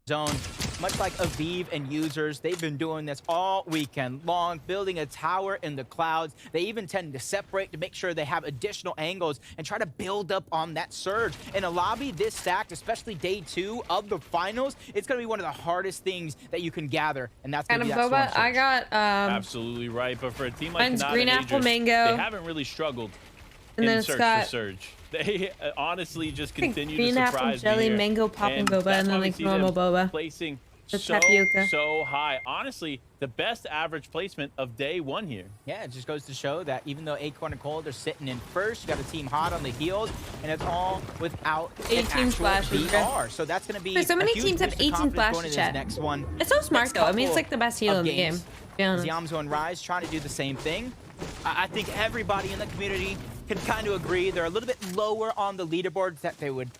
zone. Much like Aviv and users, they've been doing this all weekend long, building a tower in the clouds. They even tend to separate to make sure they have additional angles and try to build up on that surge. In a lobby this stacked, especially day 2 of the finals, it's going to be one of the hardest things that you can gather, and that's going to be that storm surge. I got absolutely right, but for a team like Kanada green and apple Agers, mango, they haven't really struggled and in then search got for surge. They honestly just continue green to apple surprise jelly, me here. mango popping boba, that's and why then we like see normal them boba. placing The so tapioca. high. Honestly, the best average placement of day 1 here. Yeah, it just goes to show that even though Acorn and Cold are sitting in first, you got a team hot on the heels, and it's all without 18 splashes. VR. So that's going to be so many teams have 18 splashes. Chat. Next one. It's so smart though. I mean, it's like the best heal in the game. Yamzo and Rise trying to do the same thing. I think everybody in the community can kind of agree they're a little bit lower on the leaderboards that they would,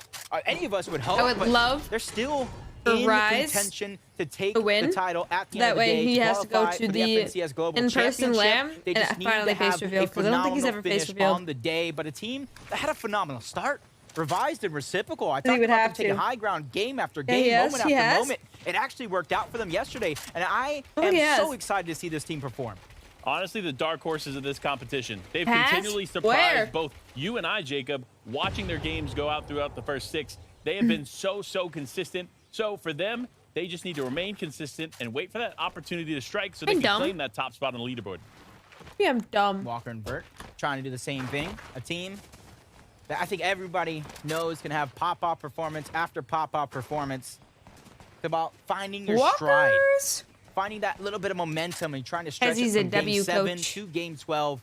any of us would hope. I would love. They're still in Rise contention to take win. the title at the that end of the way day. He has to go to the FNCS Global in-person LAM They just need finally to have face reveal, because I don't think he's ever face revealed on the day, but a team that had a phenomenal start. Revised and reciprocal. I talked would about have them taking to. high ground game after game, moment after moment. It actually worked out for them yesterday, and I am so excited to see this team perform. Honestly, the dark horses of this competition. They've Pass? continually surprised both you and I, Jacob, watching their games go out throughout the first 6. They have been so consistent. So for them, they just need to remain consistent and wait for that opportunity to strike so they can claim that top spot on the leaderboard. Yeah, I'm dumb. Walker and Burt trying to do the same thing. A team that I think everybody knows can have pop-off performance after pop-off performance. It's about finding your stride. Finding that little bit of momentum and trying to stretch it from game 7 to game 12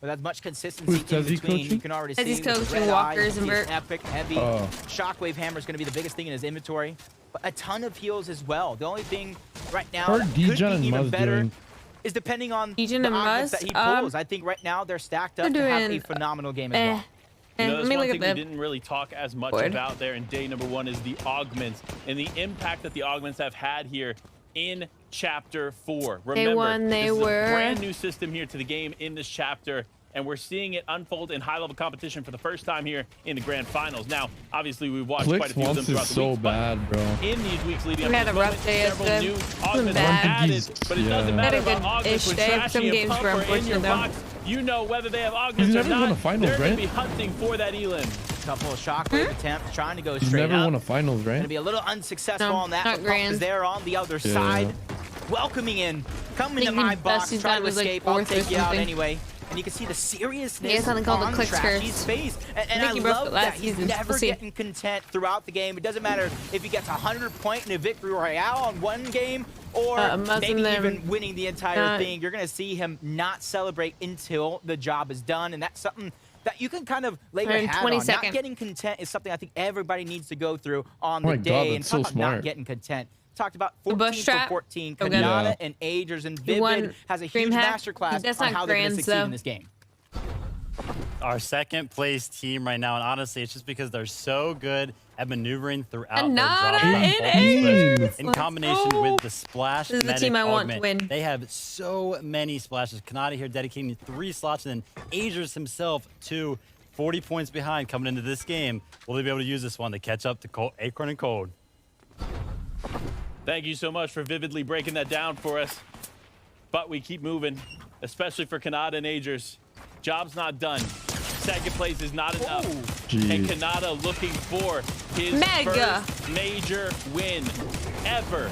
with as much consistency in between. You can already see he's coaching Walkers and Burt. Epic, heavy. Shockwave Hammer is going to be the biggest thing in his inventory. But a ton of heals as well. The only thing right now that could be even better is depending on the augments that he pulls. I think right now they're stacked up to have a phenomenal game as well. You know, that's one thing we didn't really talk as much about there in day number 1 is the augments and the impact that the augments have had here in Chapter 4. Remember, this is a brand new system here to the game in this chapter, and we're seeing it unfold in high-level competition for the first time here in the Grand Finals. Now, obviously, we've watched quite a few of them throughout the weeks, bad, bro. In these weeks leading up to this moment, several new augments bad. added, but it doesn't matter about augments when Trashy and Pump are in your box. You know whether they have augments or not, they're going to be hunting for that Elan. Couple of shockwave attempts trying to go He's straight up. never won a finals, right? Gonna be a little unsuccessful on that, but Pump is there on the other side, welcoming in, coming to my box, trying to escape. I'll take you out anyway. And you can see the seriousness on Trashy's face. And I love that he's never getting content throughout the game. It doesn't matter if he gets 100 point in a victory royale on one game or maybe even winning the entire thing. You're going to see him not celebrate until the job is done. And that's something that you can kind of lay your hat on. Not getting content is something I think everybody needs to go through on the day. And talk about not getting content. Talked about 14 for 14. Kanada and Agers, and Vivid has a huge masterclass on how they're going to succeed in this game. Our second place team right now, and honestly, it's just because they're so good at maneuvering throughout Kanada their and Agers. in combination with the splash. This is the team I want to win. They have so many splashes. Kanada here dedicating 3 slots, and then Agers himself 2, 40 points behind coming into this game. Will they be able to use this one to catch up to Acorn and Cold? Thank you so much for vividly breaking that down for us. But we keep moving, especially for Kanada and Agers. Job's not done. Second place is not enough. And Kanada looking for his first major win ever.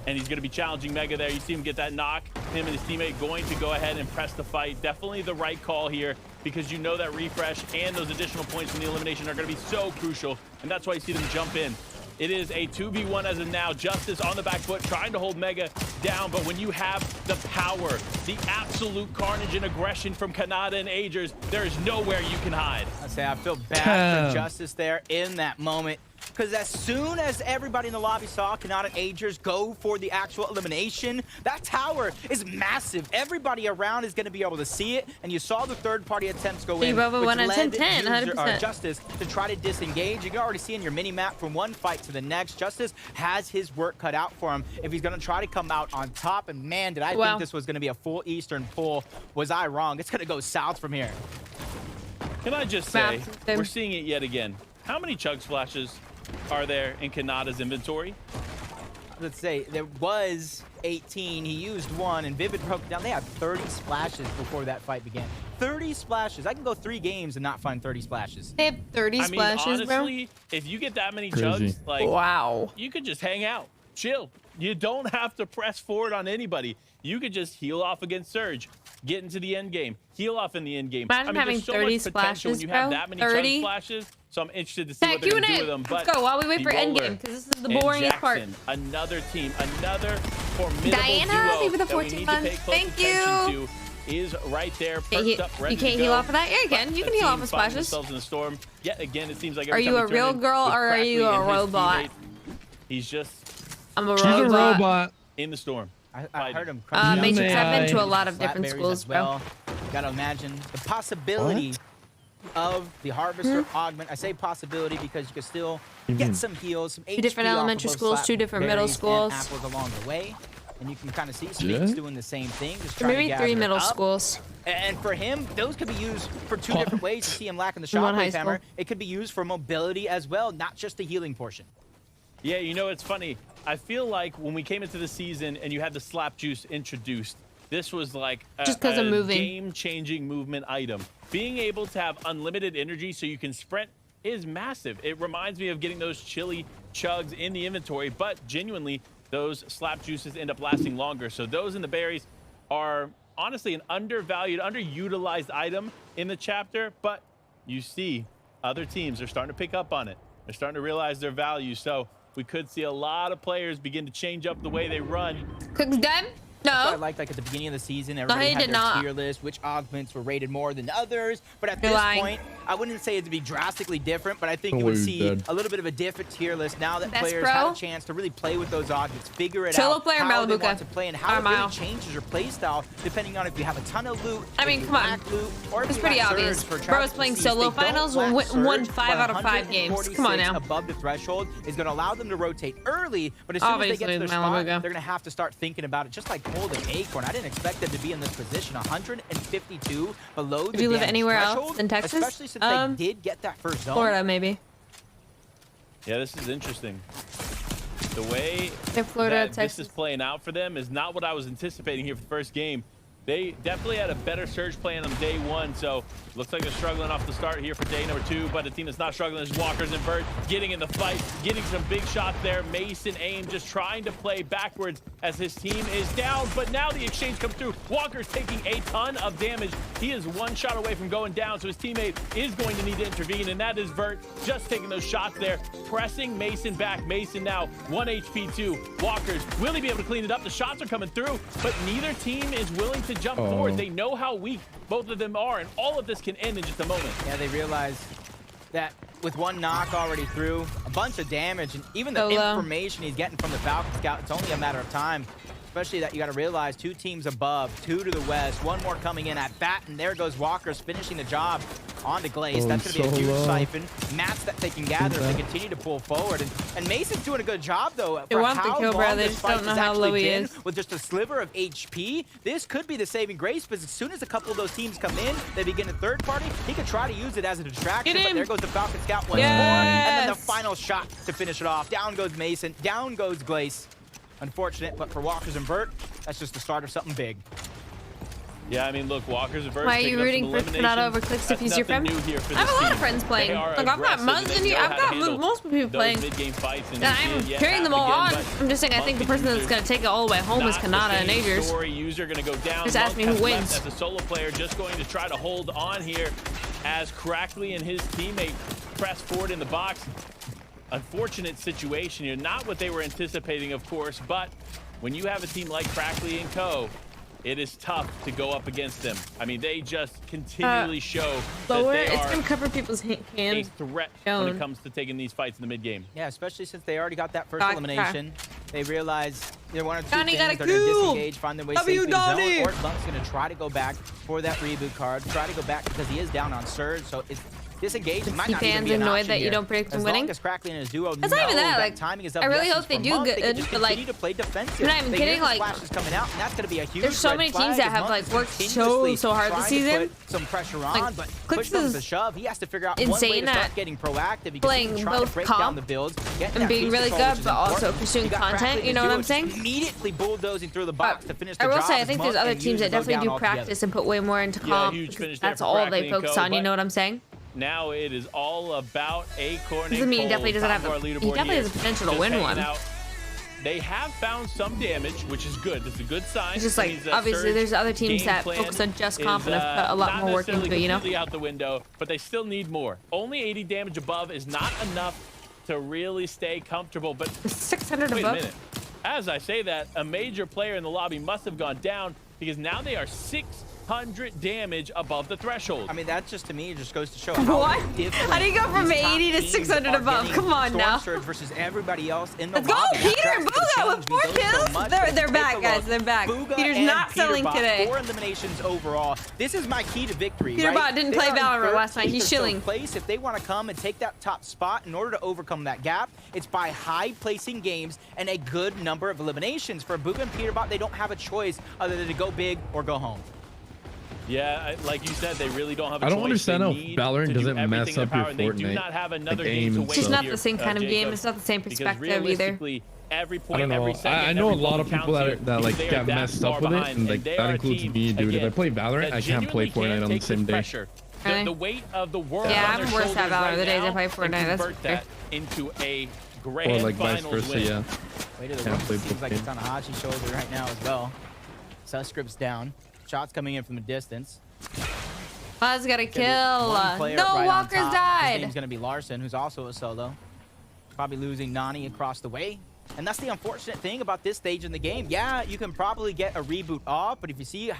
And he's going to be challenging Mega there. You see him get that knock. Him and his teammate going to go ahead and press the fight. Definitely the right call here, because you know that refresh and those additional points from the elimination are going to be so crucial. And that's why you see them jump in. It is a 2v1 as of now. Justice on the back foot, trying to hold Mega down. But when you have the power, the absolute carnage and aggression from Kanada and Agers, there is nowhere you can hide. I feel bad for Justice there in that moment. Because as soon as everybody in the lobby saw Kanada and Agers go for the actual elimination, that tower is massive. Everybody around is going to be able to see it, and you saw the third-party attempts go in, which led Justice to try to disengage. You can already see in your mini-map from one fight to the next, Justice has his work cut out for him if he's going to try to come out on top. And man, did I think this was going to be a full Eastern pull. Was I wrong? It's going to go south from here. Can I just say, we're seeing it yet again. How many chug splashes are there in Kanada's inventory? let's say there was 18. He used 1, and Vivid broke it down. They had 30 splashes before that fight began. 30 splashes. I can go 3 games and not find 30 splashes. They have 30 splashes, honestly, bro? if you get that many chugs, like, wow, you could just hang out, chill. You don't have to press forward on anybody. You could just heal off against Surge, get into the end game, heal off in the end game. Imagine having there's so 30 much potential when you have that many chug splashes. So I'm interested to see what they're going to do with them. Let's go while we wait for endgame, because this is the boringest part. Another team, another formidable Diana, duo thank you for the that we 14 need months. to pay close Thank attention you. to is right there, perked up, ready you can't to go. heal off of that? Yeah, you can. You can heal off of splashes. Themselves in the storm. Yet again, it seems like are you a real girl or are you a robot? He's just. I'm a robot. She's a robot. In the storm. I heard him. Matrix, I've been to a lot of different schools, bro. Gotta imagine the possibility of the Harvester augment. I say possibility because you can still get some heals, some 2 different elementary schools, 2 different middle schools. Apples along the way. And you can kind of see Speaks doing the same thing. Just maybe 3 middle schools. And for him, those could be used for 2 different ways. You see him lacking the shockwave hammer. It could be used for mobility as well, not just the healing portion. Yeah, you know, it's funny. I feel like when we came into the season and you had the slap juice introduced, this was like a game-changing movement item. Being able to have unlimited energy so you can sprint is massive. It reminds me of getting those chili chugs in the inventory, but genuinely, those slap juices end up lasting longer. So those in the berries are honestly an undervalued, underutilized item in the chapter, but you see other teams are starting to pick up on it. They're starting to realize their value. So we could see a lot of players begin to change up the way they run. Clix dead? No. I liked like at the beginning of the season, everybody had their tier list, which augments were rated more than others. But at this point, I wouldn't say it'd be drastically different, but I think you would see a little bit of a different tier list now that players have a chance to really play with those augments, figure it out, how they want to play, and how it really changes your play style depending on if you have a ton of loot. I mean, come on. Or it's pretty obvious. Bro's playing solo finals, won 5 out of 5 games. Come on now. Above the threshold is going to allow them to rotate early, but as soon as they get to their spot, they're going to have to start thinking about it, just like Cold and Acorn. I didn't expect them to be in this position. 152 below the Did you live anywhere else in Texas? Especially since they did get that first zone. Florida, maybe. Yeah, this is interesting. The way Florida, that this is playing out for them is not what I was anticipating here for the first game. They definitely had a better surge plan on day 1, so looks like they're struggling off the start here for day number 2, but a team that's not struggling is Walkers and Vert getting in the fight, getting some big shots there. Mason Aim just trying to play backwards as his team is down, but now the exchange comes through. Walker's taking a ton of damage. He is 1 shot away from going down, so his teammate is going to need to intervene, and that is Vert just taking those shots there, pressing Mason back. Mason now 1 HP 2. Walkers, will he be able to clean it up? The shots are coming through, but neither team is willing to jump forward. They know how weak both of them are, and all of this can end in just a moment. Yeah, they realize that with 1 knock already through, a bunch of damage, and even the information he's getting from the Falcon Scout, it's only a matter of time. Especially that you got to realize 2 teams above, 2 to the west, 1 more coming in at bat, and there goes Walkers finishing the job onto Glaze. That's going to be a huge siphon. Mats that they can gather if they continue to pull forward. And Mason's doing a good job, though. They want the kill, bro. They just don't know how low he is. With just a sliver of HP, this could be the saving grace, because as soon as a couple of those teams come in, they begin a third party, he could try to use it as a distraction, but there goes the Falcon Scout once more. And then the final shot to finish it off. Down goes Mason, down goes Glaze. Unfortunate, but for Walkers and Vert, that's just the start of something big. Yeah, I mean, look, Walkers and Vert. Why are you rooting for Kanada over Clix if he's your friend? I have a lot of friends playing. Like, I've got multiple people playing. And I'm carrying them all on. I'm just saying, I think the person that's going to take it all the way home is Kanada and Agers. Just ask me who wins. As a solo player, just going to try to hold on here as Crackley and his teammate press forward in the box. Unfortunate situation here, not what they were anticipating, of course, but when you have a team like Crackley and co, it is tough to go up against them. I mean, they just continually show that they are gonna cover people's hands. A threat when it comes to taking these fights in the mid game. Yeah, especially since they already got that first elimination. They realize they're 1 or 2 things. They're gonna disengage, find their way safely to the zone, or Bunk's gonna try to go back for that reboot card, try to go back because he is down on Surge, so it's disengage. Might not fans even be annoyed that you don't predict them winning. As Crackling and his duo That's not even that. Like, timing is up. I really hope they do good, but like, to play defensive. I'm not even kidding. Like, is coming out, and that's going to be a huge there's so many teams that have like worked so hard this season. Some pressure on, like, but Clix push comes to shove. He has to figure out one way insane to start at getting proactive. playing both comp and being really good, but also pursuing content. You know what I'm saying? Immediately bulldozing through the box to finish the I will job. say, I think there's other teams that definitely do practice and put way more into comp. That's all they focus on. You know what I'm saying? Now it is all about Acorn. Doesn't mean he definitely doesn't have he definitely has the potential to win one. They have found some damage, which is good. It's a good sign. It's just like, obviously, there's other teams that focus on just comp and have put a lot more work into it, you know? Out the window, but they still need more. Only 80 damage above is not enough to really stay comfortable. But 600 wait above. a minute. As I say that, a major player in the lobby must have gone down because now they are 600 damage above the threshold. I mean, that just to me just goes to show how what? How do you go from 80 to 600 above? Come on now. Versus everybody else in the Let's go, Peter and Booga with 4 kills. They're back, guys. They're back. Peter's not selling today. 4 eliminations overall. This is my key to victory. Peterbot didn't play Valorant last night. He's chilling. If they want to come and take that top spot in order to overcome that gap, it's by high placing games and a good number of eliminations. For Booga and Peterbot, they don't have a choice other than to go big or go home. Yeah, like you said, they really don't have a choice. I don't understand how Valorant doesn't mess up your Fortnite. They do not have another game to wait. It's just not the same kind of game. It's not the same perspective either. Every point, I don't know. I know a lot of people that like get messed up with it, and like that includes me, dude. If I play Valorant, I can't play Fortnite on the same day. The weight of the world. Yeah, I'm worse at Valorant the days I play Fortnite. That's that into a grand or like vice finals versa, yeah. Weight of the world seems like it's on Hachi's shoulder right now as well. Suscript's down. Shots coming in from a distance. Buzz got a kill. No, Walker's died. His name's going to be Larson, who's also a solo. Probably losing Nani across the way. And that's the unfortunate thing about this stage in the game. Yeah, you can probably get a reboot off, but if you see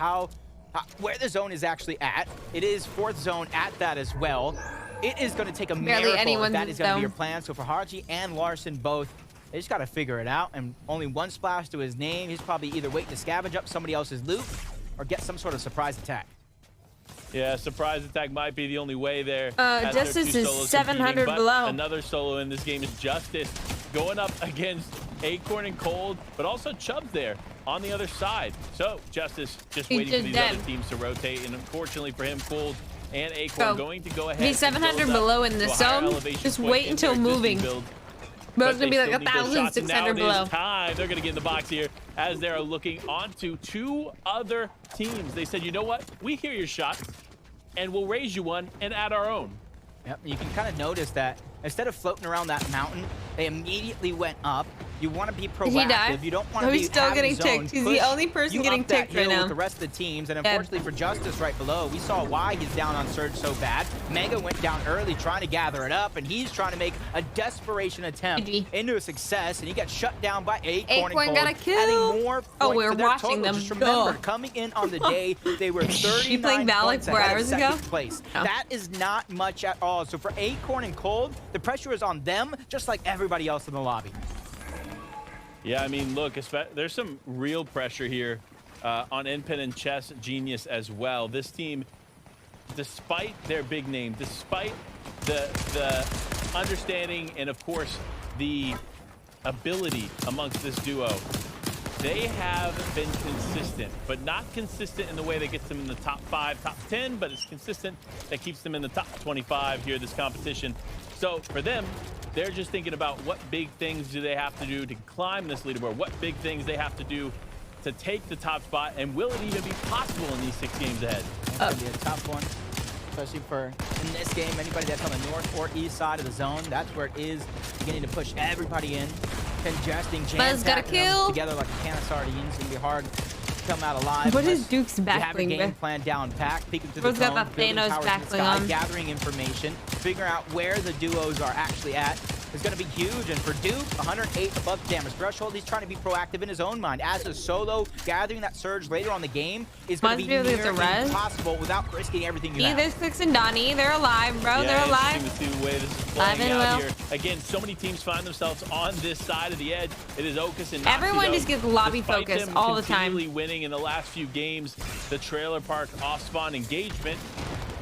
where the zone is actually at, it is 4th zone at that as well. It is going to take a miracle if that is going to be your plan. So for Hachi and Larson both, they just got to figure it out. And only 1 splash to his name. He's probably either waiting to scavenge up somebody else's loot or get some sort of surprise attack. Yeah, surprise attack might be the only way there. Justice is 700 below. Another solo in this game is Justice going up against Acorn and Cold, but also Chubbs there on the other side. So Justice just waiting for these other teams to rotate, and unfortunately for him, Cold and Acorn going to go ahead. He's 700 below in this zone. Just wait until moving. But it's gonna be like 1,600 below. They're gonna get in the box here as they're looking onto 2 other teams. They said, you know what? We hear your shot, and we'll raise you one and add our own. Yep, you can kind of notice that instead of floating around that mountain, they immediately went up. You want to be proactive. Did he die? You don't want to be he's still getting ticked. He's the only person getting ticked right now. With the rest of the teams, and unfortunately for Justice right below, we saw why he's down on Surge so bad. Mega went down early trying to gather it up, and he's trying to make a desperation attempt into a success, and he got shut down by Acorn. Acorn got a kill. More we're watching them. Just remember, coming in on the day, they were 39 points ahead of second place. That is not much at all. So for Acorn and Cold, the pressure is on them, just like everybody else in the lobby. Yeah, I mean, look, there's some real pressure here on NPen and Chess Genius as well. This team, despite their big name, despite the understanding and, of course, the ability amongst this duo, they have been consistent, but not consistent in the way that gets them in the top 5, top 10, but it's consistent that keeps them in the top 25 here, this competition. So for them, they're just thinking about what big things do they have to do to climb this leaderboard, what big things they have to do to take the top spot, and will it even be possible in these 6 games ahead? It's going to be a tough one, especially for, in this game, anybody that's on the north or east side of the zone. That's where it is beginning to push everybody in, congesting, jam-packing them together like a can of sardines. It's going to be hard to come out alive. What is Duke's backbling? You have a game plan down packed, peeking through the zone, building towers in the sky, gathering information, figuring out where the duos are actually at. Is going to be huge, and for Duke, 108 above the damage threshold. He's trying to be proactive in his own mind. As a solo, gathering that surge later on the game is going to be nearly impossible without risking everything you have. There's Clix and Donnie. They're alive, bro. Yeah, they're alive. To see the way this is playing out here. Again, so many teams find themselves on this side of the edge. It is Okus and everyone just gets lobby focused all the time. Winning in the last few games, the trailer park off-spawn engagement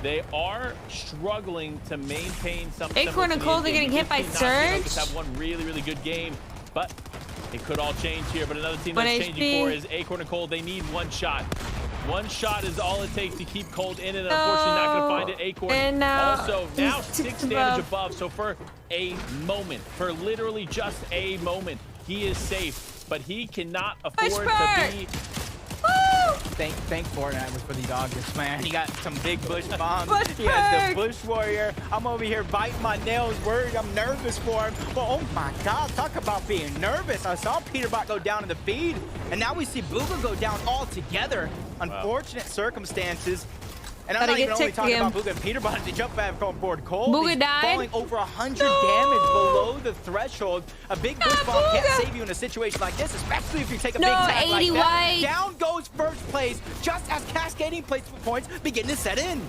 They are struggling to maintain some. Acorn and Cold are getting hit by Surge. Just have one really good game, but it could all change here. But another team that's changing for is Acorn and Cold. They need one shot. One shot is all it takes to keep Cold in, and unfortunately not going to find it. Acorn and now also now 6 damage above. So for a moment, for literally just a moment, he is safe, but he cannot afford to be. Thank Fortnite was for the August, man. He got some big bush bombs. He has the bush warrior. I'm over here biting my nails, worried. I'm nervous for him. But oh my God, talk about being nervous. I saw Peterbot go down in the feed, and now we see Booga go down altogether. Unfortunate circumstances. And I'm not even only talking about Booga and Peterbot. They jump back on board Cold. Booga died. Falling over 100 damage below the threshold. A big bush bomb can't save you in a situation like this, especially if you take a big tag like that. White. Down goes first place, just as cascading points begin to set in.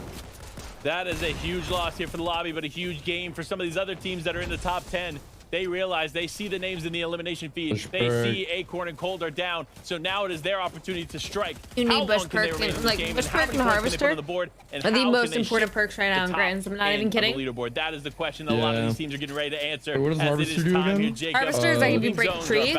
That is a huge loss here for the lobby, but a huge gain for some of these other teams that are in the top 10. They realize, they see the names in the elimination feed. They see Acorn and Cold are down. So now it is their opportunity to strike. You need Bush Perk, like Bush Perk and Harvester are the most important perks right now in Grands. I'm not even kidding. Leaderboard. That is the question that a lot of these teams are getting ready to answer. What does Harvester do again? Harvester is like if you break a tree,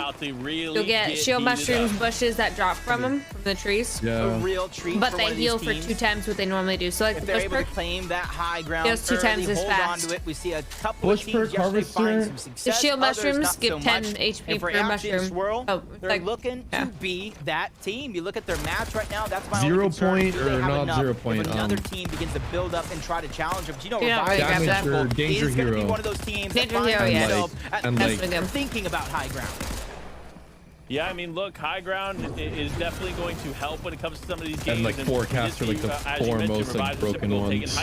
you'll get shield mushrooms, bushes that drop from them, from the trees. A real treat. But they heal for 2 times what they normally do. So like if the Bush Perk, claim that high ground, heals 2 times as fast. We see a couple of teams actually find some success. The shield mushrooms give 10 HP per mushroom. Swirl, they're looking to be that team. You look at their match right now. That's my 0 point or not 0 point. If another team begins to build up and try to challenge them, but you know, damage or danger is going to be one of those teams that finds themselves thinking about high ground. Yeah, I mean, look, high ground is definitely going to help when it comes to some of these games. And like forecast are like the 4 most like broken ones.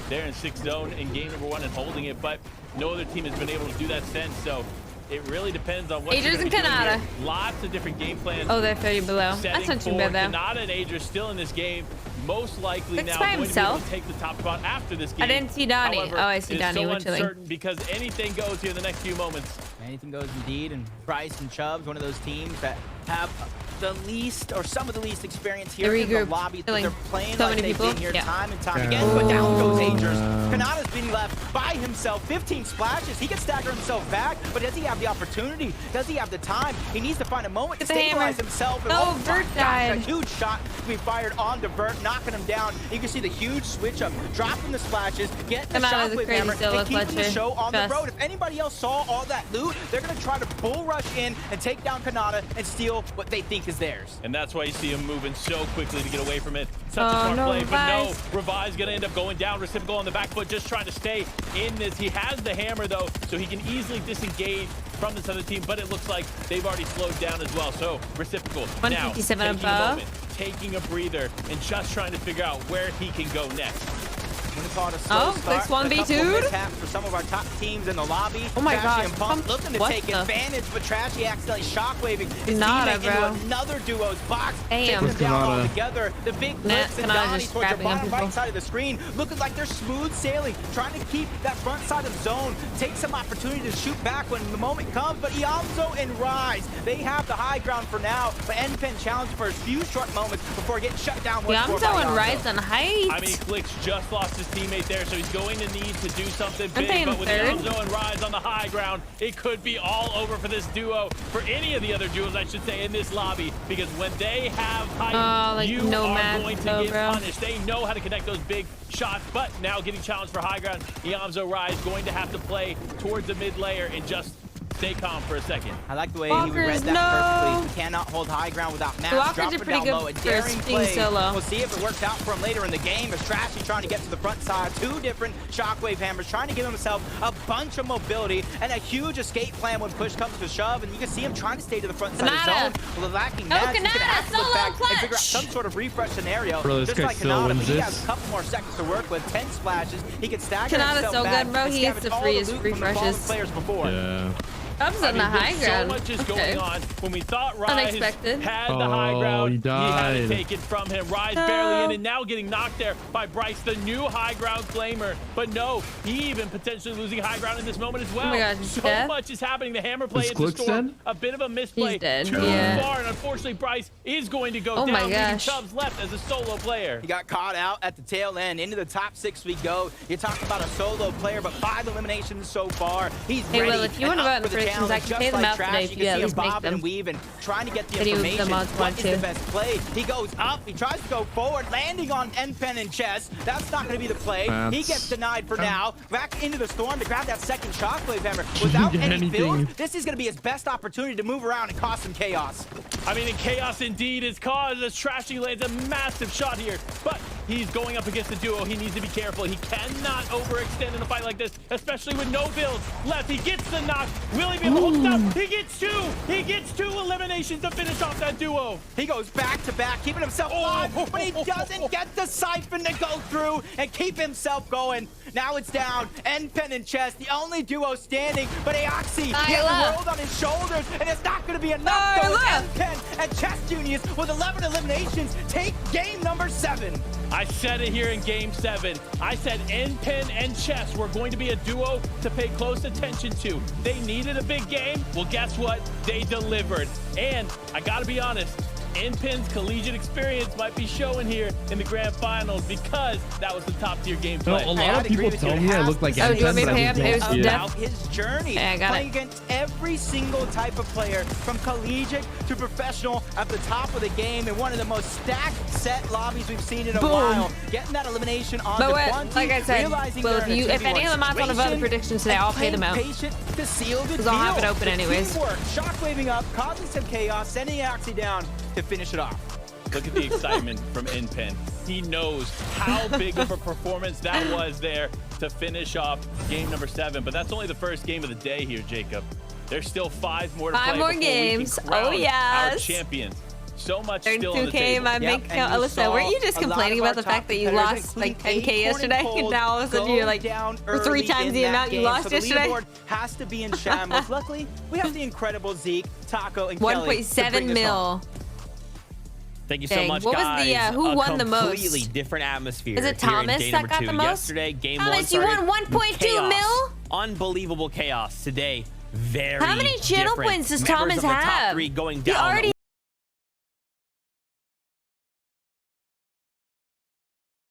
They're in 6th zone in game number 1 and holding it, but no other team has been able to do that since. So it really depends on what Agers and Kanada. Lots of different game plans. Oh, they're 30 below. That's not too bad though. Kanada and Agers still in this game. Most likely Clix now by going himself. to be able to take the top spot after this game. I didn't see Donnie. However, oh, I see Donnie. It's so uncertain because anything goes here in the next few moments. Anything goes indeed, and Bryce and Chubbs, one of those teams that have the least or some of the least experience here in the lobby. They're playing like they've been here time and time again, but down goes Agers. Kanada's being left by himself, 15 splashes. He can stagger himself back, but does he have the opportunity? Does he have the time? He needs to find a moment to stabilize himself. Oh, Vert died. A huge shot to be fired onto Vert, knocking him down. You can see the huge switch up, dropping the splashes, getting the shockwave hammer, and keeping the show on the road. If anybody else saw all that loot, they're going to try to bull rush in and take down Kanada and steal what they think is theirs. And that's why you see him moving so quickly to get away from it. Such a smart play, but no, Revive's gonna end up going down. Reciprocal on the back foot, just trying to stay in this. He has the hammer though, so he can easily disengage from this other team, but it looks like they've already slowed down as well. So Reciprocal now taking a breather and just trying to figure out where he can go next. Clix 1v2 for some of our top teams in the lobby. Oh my God! And Pump looking to take advantage, but Trashy accidentally shockwaving his teammate into another duo's box. Taking them down all together. The big Clix and Donnie towards the bottom right side of the screen, looking like they're smooth sailing, trying to keep that front side of zone. Take some opportunity to shoot back when the moment comes, but Iamzo and Rise, they have the high ground for now. But NPen challenged for a few short moments before getting shut down. Iamzo and Rise on height. I mean, Clix just lost his teammate there, so he's going to need to do something big, but with Iamzo and Rise on the high ground, it could be all over for this duo, for any of the other duos, I should say, in this lobby, because when they have height, you are going to get punished. They know how to connect those big shots, but now getting challenged for high ground, Iamzo Rise going to have to play towards the mid layer and just stay calm for a second. I like the way he read that perfectly. He cannot hold high ground without Max dropping down low. A daring play. Solo. We'll see if it works out for him later in the game. As Trashy trying to get to the front side. 2 different shockwave hammers, trying to give himself a bunch of mobility and a huge escape plan when push comes to shove. And you can see him trying to stay to the front side of the zone. Well, lacking Max, he's going to have to look back and figure out some sort of refresh scenario. Just like Kanada, but he has a couple more seconds to work with. 10 splashes. He can stagger himself so back. Good, bro. He gets the freest refreshes. Players before. Yeah. Tubbs on the high ground. So much is going on. When we thought Rise had the high ground, he had it taken from him. Rise barely in and now getting knocked there by Bryce, the new high ground flamer. But no, he even potentially losing high ground in this moment as well. Oh my God, so much is happening. The hammer play into Storm. A bit of a misplay. He's dead. Too far, and unfortunately Bryce is going to go down, leaving Tubbs left as a solo player. He got caught out at the tail end. Into the top 6 we go. You talk about a solo player, but 5 eliminations so far. He's ready. Well, if you want to go out in predictions, I can pay them out today if you at least make them. And weave and trying to get the information. What is the best play? He goes up. He tries to go forward, landing on N-Pen and Chess. That's not going to be the play. He gets denied for now. Back into the Storm to grab that second shockwave hammer. Without any build, this is going to be his best opportunity to move around and cause some chaos. I mean, chaos indeed is caused as Trashy lands a massive shot here, but he's going up against the duo. He needs to be careful. He cannot overextend in a fight like this, especially with no builds left. He gets the knock. Will he be able to hold it up? He gets 2. He gets 2 eliminations to finish off that duo. He goes back to back, keeping himself alive, but he doesn't get the siphon to go through and keep himself going. Now it's down. N-Pen and Chess, the only duo standing, but Aoxy, he has the world on his shoulders, and it's not going to be enough. So N-Pen and Chess Juniors with 11 eliminations take game number 7. I said it here in game 7. I said N-Pen and Chess were going to be a duo to pay close attention to. They needed a big game. Well, guess what? They delivered. And I gotta be honest, N-Pen's collegiate experience might be showing here in the grand finals because that was the top tier gameplay. A lot of people tell me I look like N-Pen. Oh, do you want me to pay him? It was about his journey. I got playing against every single type of player, from collegiate to professional, at the top of the game in one of the most stacked set lobbies we've seen in a while. Getting that elimination on the one like I said, well, if any of them want to vote the predictions today, I'll pay them out. To seal the because I'll have it open anyways. Shockwaving up, causing some chaos, sending Aoxy down to finish it off. Look at the excitement from N-Pen. He knows how big of a performance that was there to finish off game number 7. But that's only the first game of the day here, Jacob. There's still 5 more to play. 5 more games. Oh, yes. Our champions. So much still 32K on the table. My bank account. Alyssa, weren't you just complaining about the fact that you lost like 10K yesterday? And now all of a sudden you're like 3 times the amount you lost yesterday? The leaderboard has to be in shambles. Luckily, we have the incredible Zeke, Taco, and Kelly. 1.7 mil. Thank you so much, what guys. Was the who won the most? Completely different atmosphere. Is it Thomas that got the most? Yesterday, game Thomas, 1 you won 1.2 mil? Unbelievable chaos. Today, very How many channel points does Thomas have? Members of the top 3 going down.